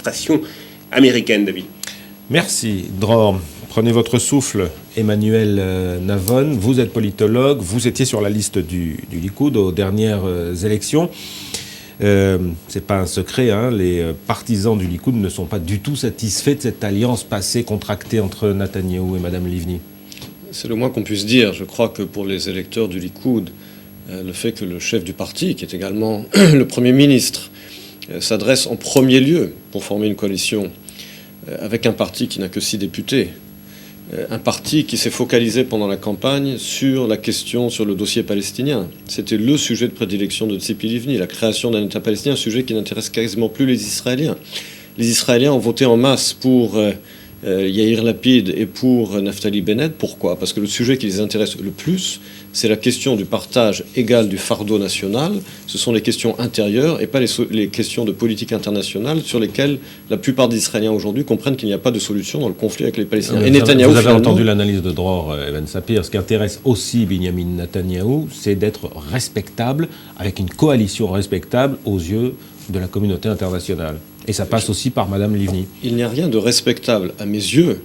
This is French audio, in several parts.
l'administration américaine, David. Merci, Dror. Prenez votre souffle, Emmanuel Navon. Vous êtes politologue, vous étiez sur la liste du Likoud aux dernières élections. C'est pas un secret, hein, les partisans du Likoud ne sont pas du tout satisfaits de cette alliance passée, contractée entre Netanyahou et Mme Livni. C'est le moins qu'on puisse dire. Je crois que pour les électeurs du Likoud, le fait que le chef du parti, qui est également le Premier ministre, s'adresse en premier lieu pour former une coalition avec un parti qui n'a que 6 députés, un parti qui s'est focalisé pendant la campagne sur la question, sur le dossier palestinien. C'était le sujet de prédilection de Tzipi Livni, la création d'un État palestinien, un sujet qui n'intéresse quasiment plus les Israéliens. Les Israéliens ont voté en masse pour Yair Lapid et pour Naftali Bennett. Pourquoi ? Parce que le sujet qui les intéresse le plus, c'est la question du partage égal du fardeau national. Ce sont les questions intérieures et pas les questions de politique internationale sur lesquelles la plupart des Israéliens aujourd'hui comprennent qu'il n'y a pas de solution dans le conflit avec les Palestiniens. Et Netanyahou, vous avez entendu l'analyse de Dror, Evan Sapir. Ce qui intéresse aussi Benyamin Netanyahou, c'est d'être respectable, avec une coalition respectable aux yeux de la communauté internationale. Et ça passe aussi par Mme Livni. Il n'y a rien de respectable, à mes yeux,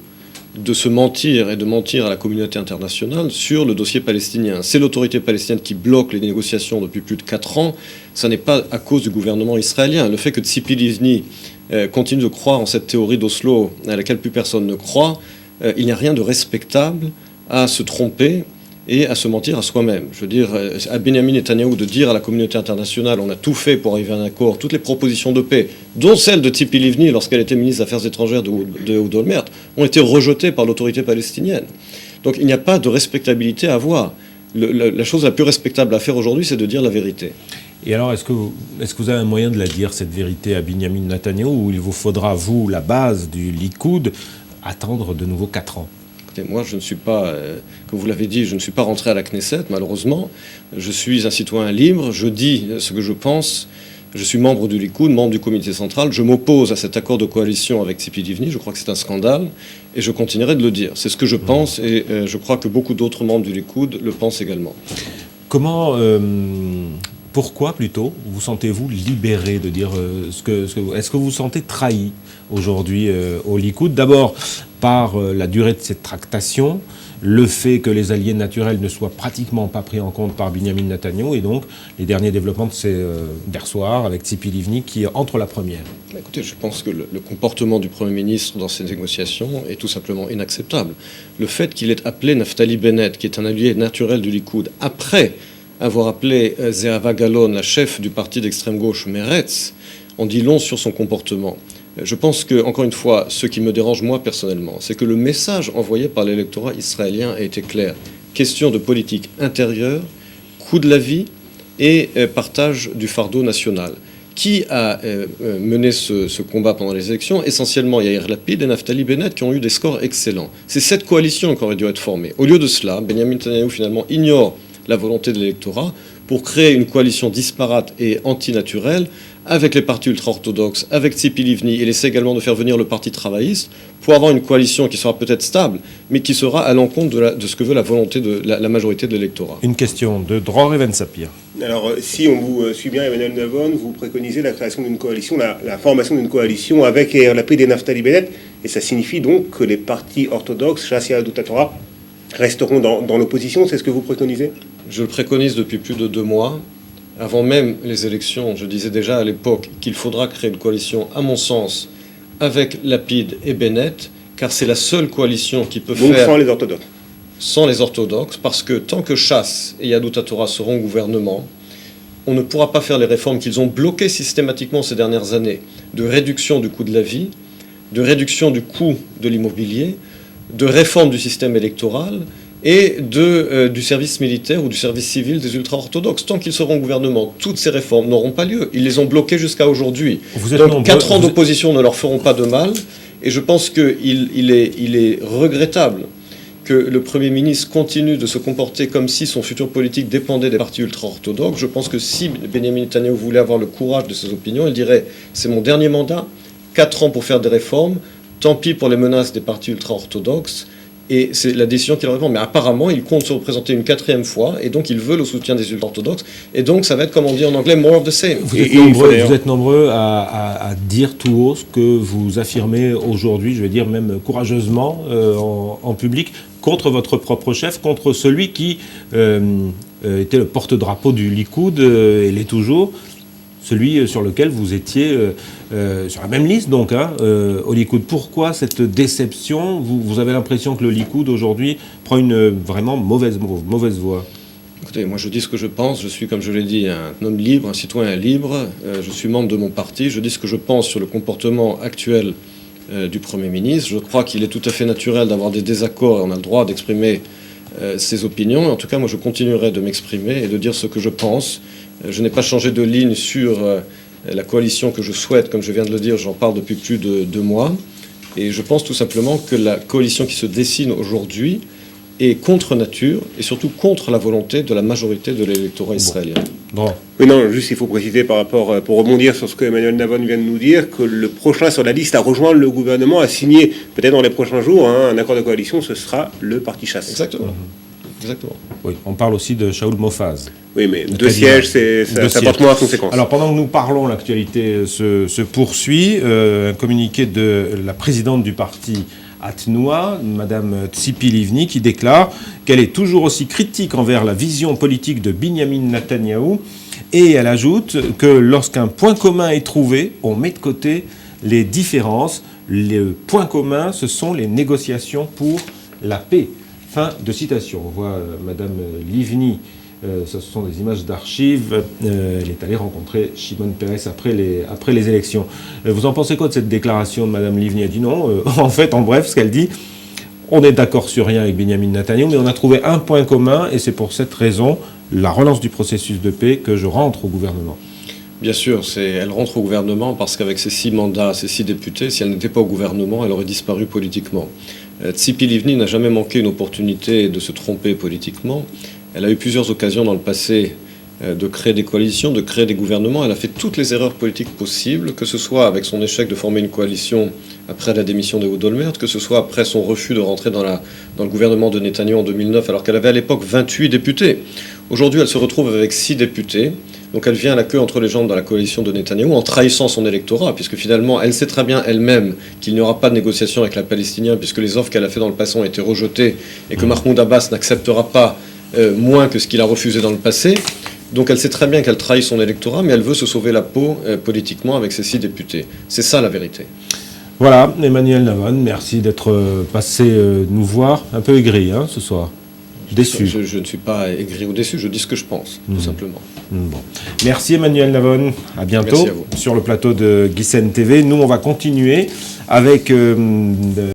de se mentir et de mentir à la communauté internationale sur le dossier palestinien. C'est l'autorité palestinienne qui bloque les négociations depuis plus de 4 ans. Ça n'est pas à cause du gouvernement israélien. Le fait que Tzipi Livni continue de croire en cette théorie d'Oslo à laquelle plus personne ne croit, il n'y a rien de respectable à se tromper et à se mentir à soi-même. Je veux dire, à Benyamin Netanyahou de dire à la communauté internationale on a tout fait pour arriver à un accord, toutes les propositions de paix, dont celle de Tzipi Livni lorsqu'elle était ministre des Affaires étrangères de Ehud Olmert, ont été rejetées par l'autorité palestinienne. Donc il n'y a pas de respectabilité à avoir. La chose la plus respectable à faire aujourd'hui, c'est de dire la vérité. Et alors, est-ce que vous avez un moyen de la dire, cette vérité, à Benyamin Netanyahou, ou il vous faudra, vous, la base du Likoud, attendre de nouveau 4 ans ? Moi, je ne suis pas, comme vous l'avez dit, je ne suis pas rentré à la Knesset, malheureusement. Je suis un citoyen libre, je dis ce que je pense. Je suis membre du Likoud, membre du comité central. Je m'oppose à cet accord de coalition avec Tzipi Livni. Je crois que c'est un scandale et je continuerai de le dire. C'est ce que je pense et je crois que beaucoup d'autres membres du Likoud le pensent également. Pourquoi, plutôt, vous sentez-vous libéré de dire est-ce que vous vous sentez trahi aujourd'hui au Likoud ? D'abord, par la durée de cette tractation, le fait que les alliés naturels ne soient pratiquement pas pris en compte par Benyamin Netanyahou, et donc les derniers développements d'hier soir avec Tzipi Livni qui entre la première. Écoutez, je pense que le comportement du Premier ministre dans ces négociations est tout simplement inacceptable. Le fait qu'il ait appelé Naftali Bennett, qui est un allié naturel du Likoud, après avoir appelé Zehava Galon, la chef du parti d'extrême gauche Meretz, en dit long sur son comportement. Je pense que, encore une fois, ce qui me dérange moi personnellement, c'est que le message envoyé par l'électorat israélien a été clair. Question de politique intérieure, coût de la vie et partage du fardeau national. Qui a mené ce combat pendant les élections ? Essentiellement Yair Lapid et Naftali Bennett qui ont eu des scores excellents. C'est cette coalition qui aurait dû être formée. Au lieu de cela, Benyamin Netanyahou finalement ignore la volonté de l'électorat pour créer une coalition disparate et antinaturelle avec les partis ultra-orthodoxes, avec Tzipi Livni. Il essaie également de faire venir le parti travailliste pour avoir une coalition qui sera peut-être stable, mais qui sera à l'encontre de ce que veut la volonté de la majorité de l'électorat. Une question de Dror Evan Sapir. Alors, si on vous suit bien, Emmanuel Navon, vous préconisez la création d'une coalition, la formation d'une coalition avec Yair Lapid et Naftali Bennett, et ça signifie donc que les partis orthodoxes, Shas Yahadut Torah, resteront dans l'opposition, c'est ce que vous préconisez ? Je le préconise depuis plus de 2 mois. Avant même les élections, je disais déjà à l'époque qu'il faudra créer une coalition, à mon sens, avec Lapid et Bennett, car c'est la seule coalition qui peut donc faire... sans les orthodoxes. Sans les orthodoxes, parce que tant que Shas et Yahadut Torah seront au gouvernement, on ne pourra pas faire les réformes qu'ils ont bloquées systématiquement ces dernières années, de réduction du coût de la vie, de réduction du coût de l'immobilier, de réforme du système électoral et du service militaire ou du service civil des ultra-orthodoxes. Tant qu'ils seront au gouvernement, toutes ces réformes n'auront pas lieu. Ils les ont bloquées jusqu'à aujourd'hui. Donc 4 ans d'opposition ne leur feront pas de mal. Et je pense qu'il est regrettable que le Premier ministre continue de se comporter comme si son futur politique dépendait des partis ultra-orthodoxes. Je pense que si Benyamin Netanyahou voulait avoir le courage de ses opinions, il dirait « c'est mon dernier mandat, 4 ans pour faire des réformes, tant pis pour les menaces des partis ultra-orthodoxes, Et c'est la décision qu'il répond. Mais apparemment, il compte se représenter une 4e fois, et donc il veut le soutien des ultra-orthodoxes. Et donc ça va être, comme on dit en anglais, more of the same. Vous êtes nombreux à dire tout haut ce que vous affirmez aujourd'hui, je vais dire même courageusement en public, contre votre propre chef, contre celui qui était le porte-drapeau du Likoud, et l'est toujours, celui sur lequel vous étiez sur la même liste, donc, au Likoud. Pourquoi cette déception? Vous avez l'impression que le Likoud, aujourd'hui, prend une vraiment mauvaise voie? Écoutez, moi je dis ce que je pense, je suis, comme je l'ai dit, un homme libre, un citoyen libre, je suis membre de mon parti, je dis ce que je pense sur le comportement actuel du Premier ministre. Je crois qu'il est tout à fait naturel d'avoir des désaccords, et on a le droit d'exprimer ses opinions. En tout cas, moi je continuerai de m'exprimer et de dire ce que je pense. Je n'ai pas changé de ligne sur la coalition que je souhaite, comme je viens de le dire, j'en parle depuis plus de 2 mois. Et je pense tout simplement que la coalition qui se dessine aujourd'hui est contre nature et surtout contre la volonté de la majorité de l'électorat israélien. Bon. Oui, non, juste il faut préciser par rapport, pour rebondir sur ce que Emmanuel Navon vient de nous dire, que le prochain sur la liste à rejoindre le gouvernement, à signer peut-être dans les prochains jours un accord de coalition, ce sera le parti chasse. Exactement. Exactement. Oui, on parle aussi de Shaul Mofaz. Oui, mais 2 sièges, ça porte moins à conséquence. Alors, pendant que nous parlons, l'actualité se poursuit. Un communiqué de la présidente du parti Atnoua, Madame Tzipi Livni, qui déclare qu'elle est toujours aussi critique envers la vision politique de Binyamin Netanyahou. Et elle ajoute que lorsqu'un point commun est trouvé, on met de côté les différences. Les points communs, ce sont les négociations pour la paix. Fin de citation. On voit Madame Livni, ce sont des images d'archives, elle est allée rencontrer Shimon Peres après les élections. Vous en pensez quoi de cette déclaration de Madame Livni? Elle dit non, en fait, en bref, ce qu'elle dit, on est d'accord sur rien avec Binyamin Netanyahou, mais on a trouvé un point commun, et c'est pour cette raison, la relance du processus de paix, que je rentre au gouvernement. Bien sûr, elle rentre au gouvernement parce qu'avec ses 6 mandats, ses 6 députés, si elle n'était pas au gouvernement, elle aurait disparu politiquement. Tzipi Livni n'a jamais manqué une opportunité de se tromper politiquement. Elle a eu plusieurs occasions dans le passé de créer des coalitions, de créer des gouvernements. Elle a fait toutes les erreurs politiques possibles, que ce soit avec son échec de former une coalition après la démission d'Ehud Olmert, que ce soit après son refus de rentrer dans le gouvernement de Netanyahou en 2009, alors qu'elle avait à l'époque 28 députés. Aujourd'hui, elle se retrouve avec 6 députés. Donc elle vient à la queue entre les jambes dans la coalition de Netanyahou en trahissant son électorat, puisque finalement elle sait très bien elle-même qu'il n'y aura pas de négociation avec la Palestinienne, puisque les offres qu'elle a fait dans le passé ont été rejetées et que Mahmoud Abbas n'acceptera pas moins que ce qu'il a refusé dans le passé. Donc elle sait très bien qu'elle trahit son électorat, mais elle veut se sauver la peau politiquement avec ses 6 députés. C'est ça la vérité. Voilà, Emmanuel Navon, merci d'être passé nous voir, un peu aigri ce soir. Déçu. Je ne suis pas aigri ou déçu, je dis ce que je pense, tout simplement. Bon. Merci Emmanuel Navon, à bientôt Merci à vous. sur le plateau de Guisen TV. Nous, on va continuer avec